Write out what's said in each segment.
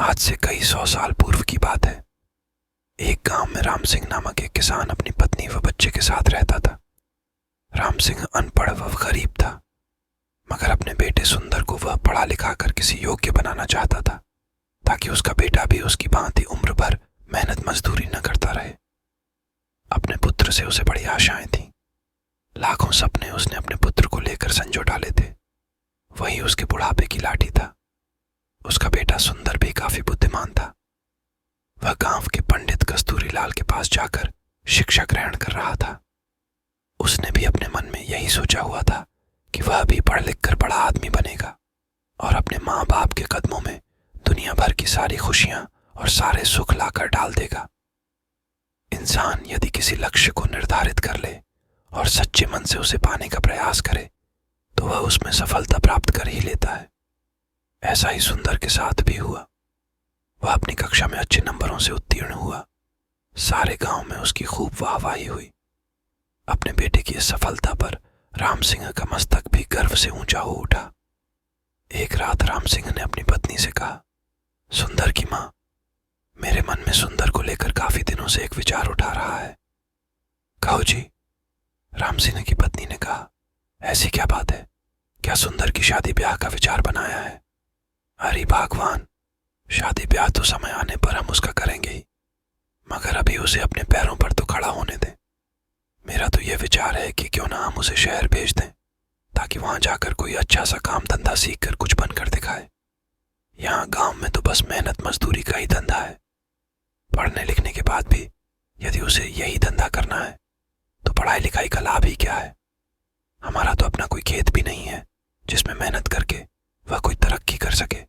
आज से कई 100 साल पूर्व की बात है। एक गांव में राम सिंह नामक एक किसान अपनी पत्नी व बच्चे के साथ रहता था। राम सिंह अनपढ़ व गरीब था, मगर अपने बेटे सुंदर को वह पढ़ा लिखा कर किसी योग्य बनाना चाहता था, ताकि उसका बेटा भी उसकी भांति उम्र भर मेहनत मजदूरी न करता रहे। अपने पुत्र से उसे बड़ी आशाएं थीं। लाखों सपने उसने अपने पुत्र को लेकर संजो डाले थे। वही उसके बुढ़ापे की लाठी था। उसका बेटा सुंदर भी काफी बुद्धिमान था। वह गांव के पंडित कस्तूरी लाल के पास जाकर शिक्षा ग्रहण कर रहा था। उसने भी अपने मन में यही सोचा हुआ था कि वह भी पढ़ लिख कर बड़ा आदमी बनेगा और अपने माँ बाप के कदमों में दुनिया भर की सारी खुशियां और सारे सुख लाकर डाल देगा। इंसान यदि किसी लक्ष्य को निर्धारित कर ले और सच्चे मन से उसे पाने का प्रयास करे तो वह उसमें सफलता प्राप्त कर ही लेता है। ऐसा ही सुंदर के साथ भी हुआ। वह अपनी कक्षा में अच्छे नंबरों से उत्तीर्ण हुआ। सारे गांव में उसकी खूब वाहवाही हुई। अपने बेटे की इस सफलता पर राम सिंह का मस्तक भी गर्व से ऊंचा हो उठा। एक रात राम सिंह ने अपनी पत्नी से कहा, सुंदर की मां, मेरे मन में सुंदर को लेकर काफी दिनों से एक विचार उठा रहा है। कहो जी, राम सिंह की पत्नी ने कहा। ऐसी क्या बात है? क्या सुंदर की शादी ब्याह का विचार बनाया है? अरे भगवान, शादी ब्याह तो समय आने पर हम उसका करेंगे ही, मगर अभी उसे अपने पैरों पर तो खड़ा होने दें। मेरा तो यह विचार है कि क्यों ना हम उसे शहर भेज दें, ताकि वहां जाकर कोई अच्छा सा काम धंधा सीख कर कुछ बनकर दिखाए। यहाँ गांव में तो बस मेहनत मजदूरी का ही धंधा है। पढ़ने लिखने के बाद भी यदि उसे यही धंधा करना है तो पढ़ाई लिखाई का लाभ ही क्या है? हमारा तो अपना कोई खेत भी नहीं है जिसमें मेहनत करके वह कोई तरक्की कर सके।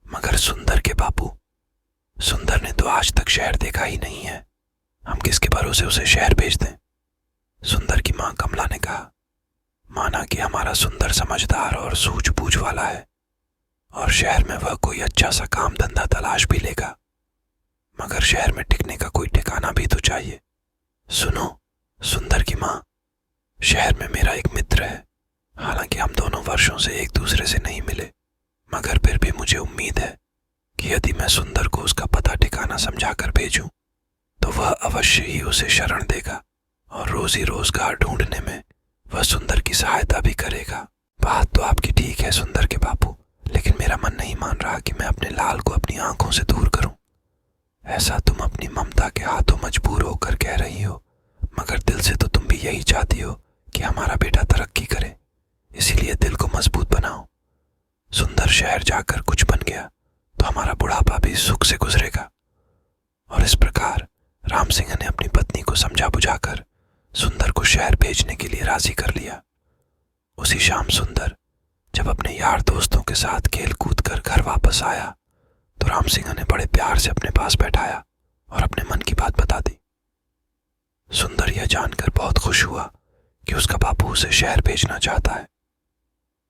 मगर सुंदर के बापू, सुंदर ने तो आज तक शहर देखा ही नहीं है। हम किसके भरोसे उसे शहर भेज दें? सुंदर की मां कमला ने कहा। माना कि हमारा सुंदर समझदार और सूझबूझ वाला है और शहर में वह कोई अच्छा सा काम धंधा तलाश भी लेगा, मगर शहर में टिकने का कोई ठिकाना भी तो चाहिए। सुनो सुंदर की मां, शहर में मेरा एक मित्र है। हालांकि हम दोनों वर्षों से एक दूसरे से नहीं मिले, मगर फिर भी मुझे उम्मीद है कि यदि मैं सुंदर को उसका पता ठिकाना समझाकर भेजूं तो वह अवश्य ही उसे शरण देगा और रोजी रोजगार ढूंढने में वह सुंदर की सहायता भी करेगा। बात तो आपकी ठीक है सुंदर के बापू, लेकिन मेरा मन नहीं मान रहा कि मैं अपने लाल को अपनी आंखों से दूर करूं। ऐसा तुम अपनी ममता के हाथों मजबूर होकर कह रही हो, मगर दिल से तो तुम भी यही चाहती हो कि हमारा बेटा तरक्की करे। इसीलिए दिल को मजबूत बनाओ। सुंदर शहर जाकर कुछ बन गया तो हमारा बुढ़ापा भी सुख से गुजरेगा। और इस प्रकार राम सिंह ने अपनी पत्नी को समझा बुझाकर सुंदर को शहर भेजने के लिए राजी कर लिया। उसी शाम सुंदर जब अपने यार दोस्तों के साथ खेल कूद कर घर वापस आया तो राम सिंह ने बड़े प्यार से अपने पास बैठाया और अपने मन की बात बता दी। सुंदर यह जानकर बहुत खुश हुआ कि उसका बापू उसे शहर भेजना चाहता है।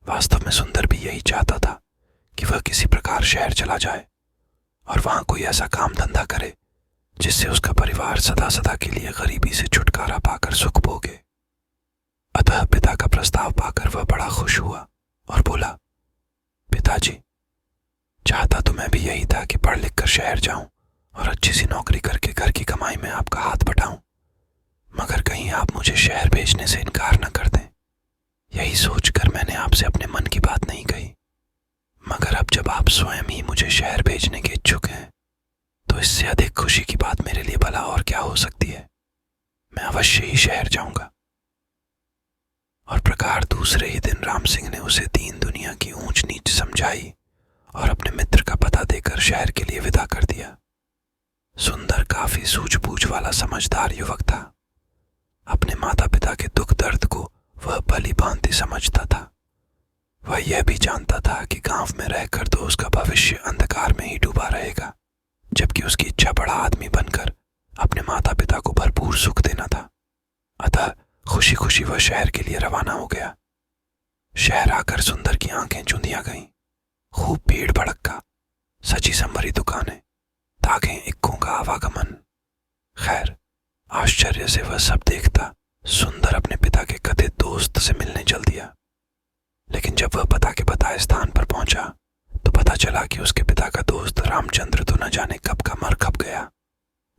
वास्तव में सुंदर भी यही चाहता था कि वह किसी प्रकार शहर चला जाए और वहां कोई ऐसा काम धंधा करे जिससे उसका परिवार सदा सदा के लिए गरीबी से छुटकारा पाकर सुख भोगे। अतः पिता का प्रस्ताव पाकर वह बड़ा खुश हुआ और बोला, पिताजी, चाहता तो मैं भी यही था कि पढ़ लिख कर शहर जाऊं और अच्छी सी नौकरी करके घर की कमाई में आपका हाथ बटाऊं, मगर कहीं आप मुझे शहर भेजने से इनकार न कर दें। यही सोचकर मैंने आपसे अपने मन की बात नहीं कही, मगर अब जब आप स्वयं ही मुझे शहर भेजने के इच्छुक हैं तो इससे अधिक खुशी की बात मेरे लिए भला और क्या हो सकती है। मैं अवश्य ही शहर जाऊंगा। और प्रकार दूसरे ही दिन राम सिंह ने उसे दीन दुनिया की ऊंच नीच समझाई और अपने मित्र का पता देकर शहर के लिए विदा कर दिया। सुंदर काफी सूझबूझ वाला समझदार युवक था। अपने माता पिता के दुख दर्द को वह भली भांति समझता था। वह यह भी जानता था कि गांव में रहकर तो उसका भविष्य अंधकार में ही डूबा रहेगा, जबकि उसकी इच्छा बड़ा आदमी बनकर अपने माता पिता को भरपूर सुख देना था। अतः खुशी खुशी वह शहर के लिए रवाना हो गया। शहर आकर सुंदर की आंखें चुंधिया गईं। खूब भीड़ भड़क्का, सजी संवरी दुकानें, तागे इक्कों का आवागमन। खैर, आश्चर्य से वह सब देखता सुंदर अपने पिता के कथित दोस्त से मिलने चल दिया। लेकिन जब वह पिता के बताए स्थान पर पहुंचा तो पता चला कि उसके पिता का दोस्त रामचंद्र तो न जाने कब का मर खप गया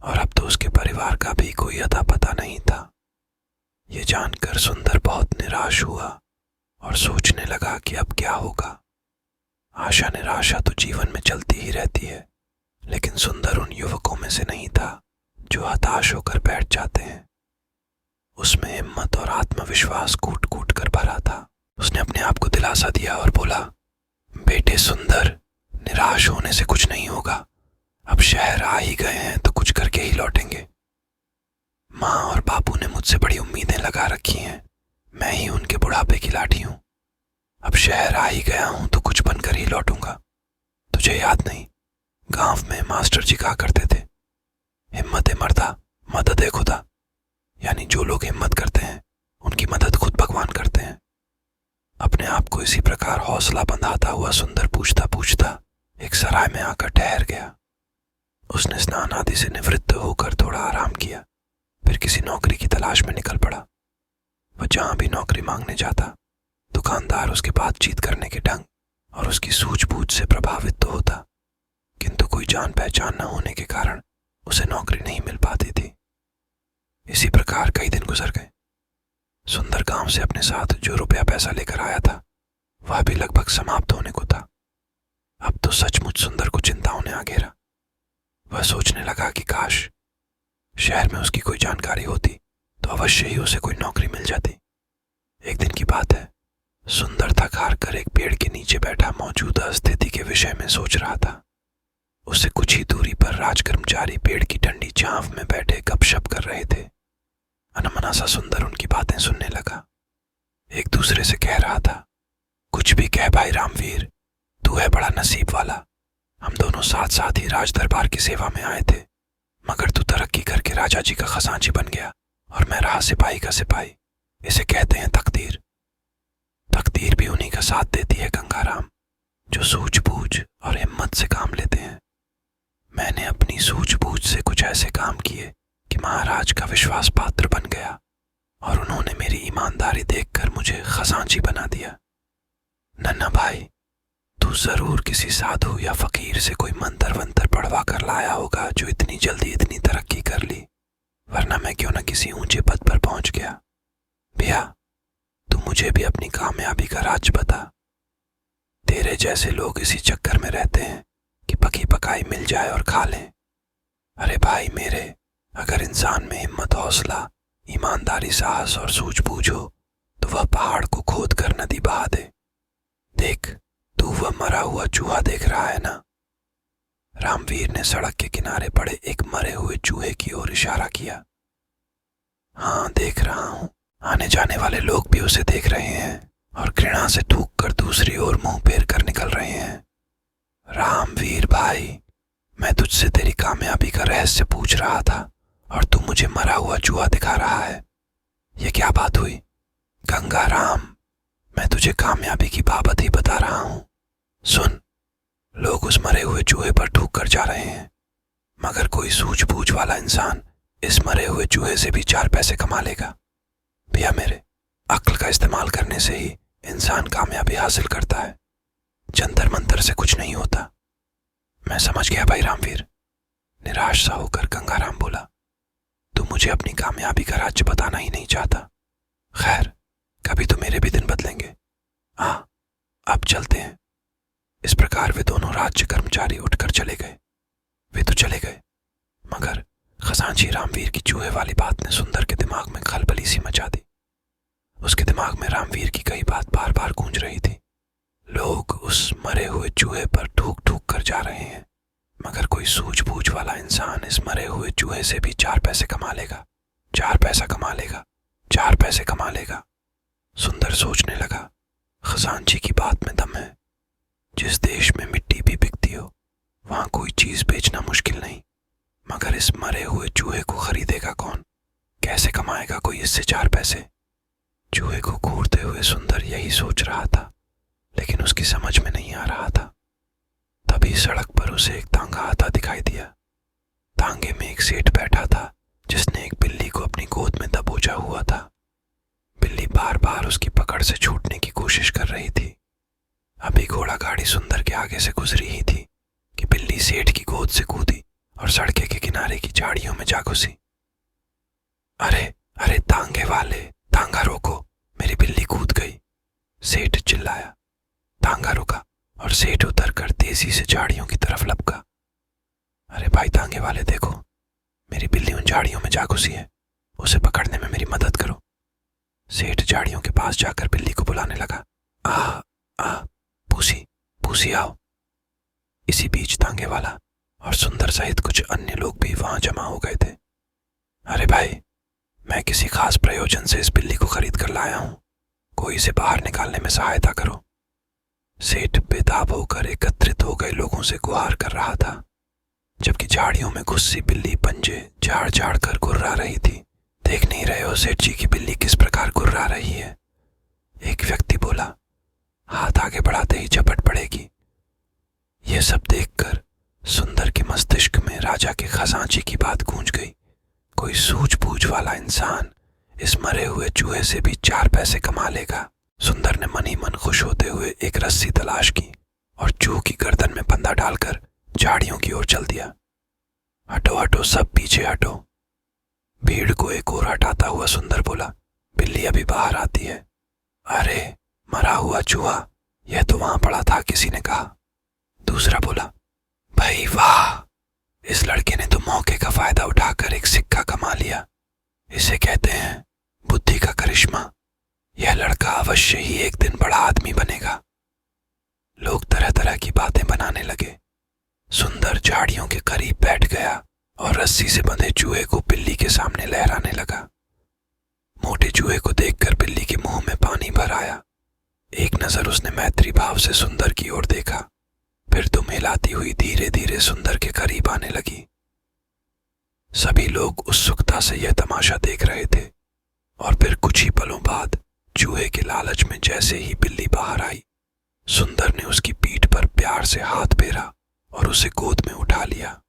और अब तो उसके परिवार का भी कोई अता पता नहीं था। ये जानकर सुंदर बहुत निराश हुआ और सोचने लगा कि अब क्या होगा। आशा निराशा तो जीवन में चलती ही रहती है, लेकिन सुंदर उन युवकों में से नहीं था जो हताश होकर बैठ जाते हैं। उसमें हिम्मत और आत्मविश्वास कूट कूट कर भरा था। उसने अपने आप को दिलासा दिया और बोला, बेटे सुंदर, निराश होने से कुछ नहीं होगा। अब शहर आ ही गए हैं तो कुछ करके ही लौटेंगे। माँ और बापू ने मुझसे बड़ी उम्मीदें लगा रखी हैं। मैं ही उनके बुढ़ापे की लाठी हूं। अब शहर आ ही गया हूं तो कुछ बनकर ही लौटूंगा। तुझे याद नहीं, गांव में मास्टर जी कहा करते थे, हिम्मत मर्दा मदद खुदा। यानी जो लोग हिम्मत करते हैं उनकी मदद खुद भगवान करते हैं। अपने आप को इसी प्रकार हौसला बंधाता हुआ सुंदर पूछता पूछता एक सराय में आकर ठहर गया। उसने स्नान आदि से निवृत्त होकर थोड़ा आराम किया, फिर किसी नौकरी की तलाश में निकल पड़ा। वह जहां भी नौकरी मांगने जाता, दुकानदार उसके बातचीत करने के ढंग और उसकी सूझबूझ से प्रभावित तो होता, किंतु कोई जान पहचान न होने के कारण उसे नौकरी नहीं मिल पाती थी। इसी प्रकार कई दिन गुजर गए। सुंदर गांव से अपने साथ जो रुपया पैसा लेकर आया था वह भी लगभग समाप्त होने को था। अब तो सचमुच सुंदर को चिंताओं ने आ घेरा। वह सोचने लगा कि काश शहर में उसकी कोई जानकारी होती तो अवश्य ही उसे कोई नौकरी मिल जाती। एक दिन की बात है, सुंदर थक हार कर एक पेड़ के नीचे बैठा मौजूदा स्थिति के विषय में सोच रहा था। उससे कुछ ही दूरी पर राजकर्मचारी पेड़ की ठंडी छांव में बैठे गपशप कर रहे थे। अनमना सा सुंदर उनकी बातें सुनने लगा। एक दूसरे से कह रहा था, कुछ भी कह भाई रामवीर, तू है बड़ा नसीब वाला। हम दोनों साथ साथ ही राज दरबार की सेवा में आए थे, मगर तू तरक्की करके राजा जी का खजांची बन गया और मैं रहा सिपाही का सिपाही। इसे कहते हैं तकदीर। तकदीर भी उन्हीं का साथ देती है गंगाराम, जो सूझबूझ और हिम्मत से काम लेते हैं। मैंने अपनी सूझबूझ से कुछ ऐसे काम किए कि महाराज का विश्वास पात्र बन गया और उन्होंने मेरी ईमानदारी देखकर मुझे खजांची बना दिया। नन्ना भाई, तू जरूर किसी साधु या फकीर से कोई मंत्र वंत्र पढ़वा कर लाया होगा जो इतनी जल्दी इतनी तरक्की कर ली, वरना मैं क्यों न किसी ऊंचे पद पर पहुंच गया। भैया, तू मुझे भी अपनी कामयाबी का राज बता। तेरे जैसे लोग इसी चक्कर में रहते हैं कि पकी पकाई मिल जाए और खा लें। अरे भाई मेरे, अगर इंसान में हिम्मत, हौसला, ईमानदारी, साहस और सूझबूझ हो तो वह पहाड़ को खोद कर नदी बहा दे। देख, तू वह मरा हुआ चूहा देख रहा है ना? रामवीर ने सड़क के किनारे पड़े एक मरे हुए चूहे की ओर इशारा किया। हाँ, देख रहा हूं। आने जाने वाले लोग भी उसे देख रहे हैं और घृणा से थूक कर दूसरी ओर मुंह फेर कर निकल रहे हैं। रामवीर भाई, मैं तुझसे तेरी कामयाबी का रहस्य पूछ रहा था और तू मुझे मरा हुआ चूहा दिखा रहा है। ये क्या बात हुई? गंगाराम, मैं तुझे कामयाबी की बाबत ही बता रहा हूं। सुन, लोग उस मरे हुए चूहे पर थूक कर जा रहे हैं, मगर कोई सूझबूझ वाला इंसान इस मरे हुए चूहे से भी 4 पैसे कमा लेगा। भैया मेरे, अक्ल का इस्तेमाल करने से ही इंसान कामयाबी हासिल करता है, जंतर मंतर से कुछ नहीं होता। मैं समझ गया भाई रामवीर, निराश सा होकर गंगाराम बोला। तू मुझे अपनी कामयाबी का राज्य बताना ही नहीं चाहता। खैर, कभी तो मेरे भी दिन बदलेंगे। हाँ, अब चलते हैं। इस प्रकार वे दोनों राज्य कर्मचारी उठकर चले गए। वे तो चले गए, मगर खजांची रामवीर की चूहे वाली बात ने सुंदर के दिमाग में खलबली सी मचा दी। उसके दिमाग में रामवीर की कई बात बार बार गूंज रही थी। लोग उस मरे हुए चूहे पर ठूक ठूक कर जा रहे हैं, मगर कोई सूझबूझ वाला इंसान इस मरे हुए चूहे से भी 4 पैसे कमा लेगा, 4 पैसा कमा लेगा, 4 पैसे कमा लेगा। सुंदर सोचने लगा, खजांची की बात में दम है। जिस देश में मिट्टी भी बिकती हो वहां कोई चीज बेचना मुश्किल नहीं, मगर इस मरे हुए चूहे को खरीदेगा कौन? कैसे कमाएगा कोई इससे 4 पैसे? चूहे को घूरते हुए सुंदर यही सोच रहा था, लेकिन उसकी समझ में नहीं आ रहा था। तभी सड़क पर उसे एक तांगा आता दिखाई दिया। तांगे में एक सेठ बैठा था जिसने एक बिल्ली को अपनी गोद में दबोचा हुआ था। बिल्ली बार बार उसकी पकड़ से छूटने की कोशिश कर रही थी। अभी घोड़ा गाड़ी सुंदर के आगे से गुजरी ही थी कि बिल्ली सेठ की गोद से कूदी और सड़के के किनारे की झाड़ियों में जा घुसी। अरे अरे तांगे वाले, तांगा रोको, मेरी बिल्ली कूद गई, सेठ चिल्लाया। तांगा रुका और सेठ उतर कर तेजी से झाड़ियों की तरफ लपका। अरे भाई तांगे वाले देखो, मेरी बिल्ली उन झाड़ियों में जा घुसी है, उसे पकड़ने में मेरी मदद करो। सेठ झाड़ियों के पास जाकर बिल्ली को बुलाने लगा। आ आ पूसी, पूसी आओ। इसी बीच तांगे वाला और सुंदर सहित कुछ अन्य लोग भी वहां जमा हो गए थे। अरे भाई, मैं किसी खास प्रयोजन से इस बिल्ली को खरीद कर लाया हूं, कोई इसे बाहर निकालने में सहायता करो। सेठ बेताब होकर एकत्रित हो गए लोगों से गुहार कर रहा था, जबकि झाड़ियों में घुसी बिल्ली पंजे झाड़ झाड़ कर गुर्रा रही थी। देख नहीं रहे हो सेठ जी की बिल्ली किस प्रकार गुर्रा रही है? एक व्यक्ति बोला। हाथ आगे बढ़ाते ही झपट पड़ेगी। यह सब देखकर सुंदर के मस्तिष्क में राजा के खजांची की बात गूंज गई। कोई सूझबूझ वाला इंसान इस मरे हुए चूहे से भी 4 पैसे कमा लेगा। सुंदर ने मन ही मन खुश होते हुए एक रस्सी तलाश की और चूह की गर्दन में फंदा डालकर झाड़ियों की ओर चल दिया। हटो हटो, सब पीछे हटो। भीड़ को एक ओर हटाता हुआ सुंदर बोला। बिल्ली अभी बाहर आती है। अरे मरा हुआ चूहा, यह तो वहां पड़ा था, किसी ने कहा। दूसरा बोला, भाई वाह, इस लड़के ने तो मौके का फायदा उठाकर एक सिक्का कमा लिया। इसे कहते हैं बुद्धि का करिश्मा। यह लड़का अवश्य ही एक दिन बड़ा आदमी बनेगा। लोग तरह तरह की बातें बनाने लगे। सुंदर झाड़ियों के करीब बैठ गया और रस्सी से बंधे चूहे को बिल्ली के सामने लहराने लगा। मोटे चूहे को देखकर बिल्ली के मुंह में पानी भर आया। एक नजर उसने मैत्री भाव से सुंदर की ओर देखा, फिर दुम हिलाती हुई धीरे धीरे सुंदर के करीब आने लगी। सभी लोग उत्सुकता से यह तमाशा देख रहे थे और फिर कुछ ही पलों बाद चूहे के लालच में जैसे ही बिल्ली बाहर आई, सुंदर ने उसकी पीठ पर प्यार से हाथ फेरा और उसे गोद में उठा लिया।